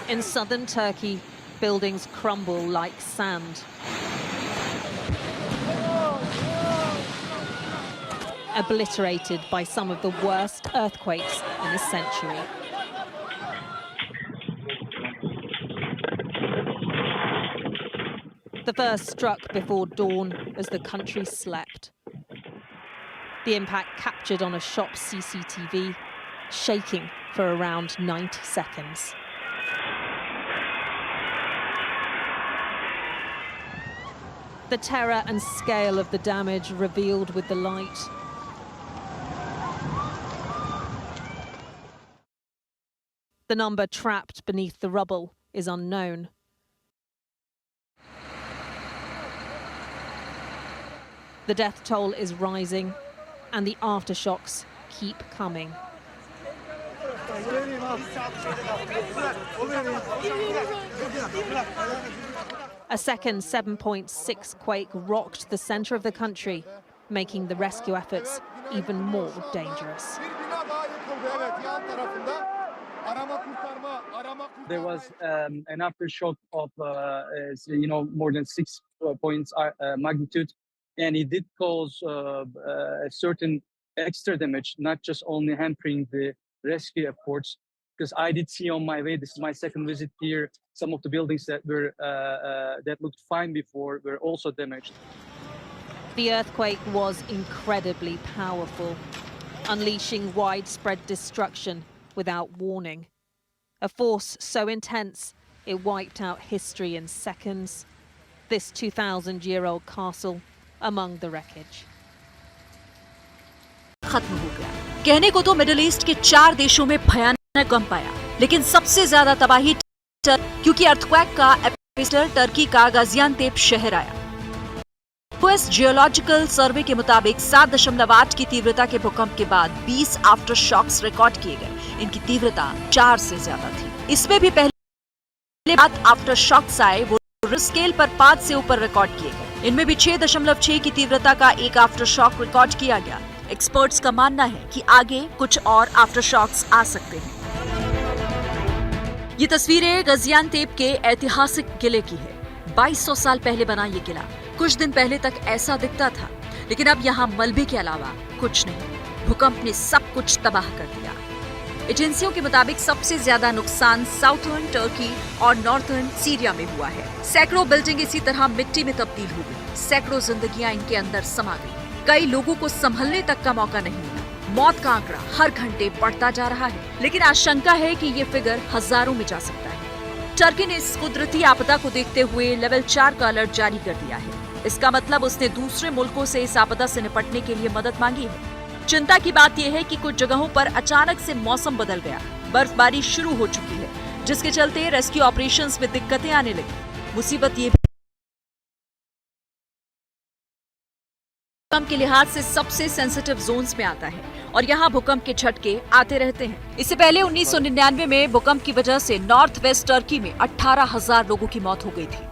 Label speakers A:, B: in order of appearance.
A: In southern Turkey, buildings crumble like sand. Obliterated by some of the worst earthquakes in a century. The first struck before dawn as the country slept. The impact captured on a shop's CCTV, shaking for around 90 seconds. The terror and scale of the damage revealed with the light. The number trapped beneath the rubble is unknown. The death toll is rising, and the aftershocks keep coming. A second 7.6 quake rocked the center of the country, making the rescue efforts even more dangerous.
B: There was an aftershock of, more than 6 points magnitude, and it did cause a certain extra damage, not just only hampering the rescue efforts. Because I did see on my way, this is my second visit here, some of the buildings that were that looked fine before were also damaged.
A: The earthquake was incredibly powerful, unleashing widespread destruction without warning. A force so intense, it wiped out history in seconds. This 2,000-year-old castle among the wreckage.
C: खत्म हो गया। कहने को तो middle east के 4 देशों में भयानक कंप आया, लेकिन सबसे ज्यादा तबाही क्योंकि अर्थक्वेक का एपिसेंटर टर्की का गाजियान्तेप शहर आया। यूएस जियोलॉजिकल सर्वे के मुताबिक 7.8 की तीव्रता के भूकंप के बाद 20 आफ्टर शॉक्स रिकॉर्ड किए गए। इनकी तीव्रता 4 से ज्यादा थी। इसमें भी पहले 7 आफ्टर शॉक्स आए, वो स्केल पर 5 से ऊपर रिकॉर्ड किए गए। इनमें भी 6.6 की तीव्रता का एक आफ्टर शॉक रिकॉर्ड किया गया। एक्सपर्ट्स का मानना है कि आगे कुछ और आफ्टर शॉक्स आ सकते हैं। ये तस्वीरें गाजियान्तेप के ऐतिहासिक किले की है। 2200 साल पहले बना ये किला कुछ दिन पहले तक ऐसा दिखता था, लेकिन अब यहाँ मलबे के अलावा कुछ नहीं। भूकंप ने सब कुछ तबाह कर दिया। एजेंसियों के मुताबिक सबसे ज्यादा नुकसान साउथर्न टर्की और नॉर्थर्न सीरिया में हुआ है। सैकड़ों बिल्डिंग इसी तरह मिट्टी में तब्दील हो गई। सैकड़ों जिंदगियां इनके अंदर समा गई। कई लोगों को संभलने तक का मौका नहीं मिला। मौत का आंकड़ा हर घंटे बढ़ता जा रहा है, लेकिन आशंका है कि ये फिगर हजारों में जा सकता है। टर्की ने इस कुदरती आपदा को देखते हुए लेवल 4 का अलर्ट जारी कर दिया है। इसका मतलब उसने दूसरे मुल्कों से इस आपदा से निपटने के लिए मदद मांगी है। चिंता की बात यह है कि कुछ जगहों पर अचानक से मौसम बदल गया। बर्फबारी शुरू हो चुकी है, जिसके चलते रेस्क्यू ऑपरेशंस में दिक्कतें आने लगी। मुसीबत ये भूकंप के लिहाज से सबसे सेंसिटिव जोन्स में आता है और यहाँ भूकंप के झटके आते रहते हैं। इससे पहले 1999 में भूकंप की वजह से नॉर्थ वेस्ट टर्की में 18,000 लोगों की मौत हो गई थी।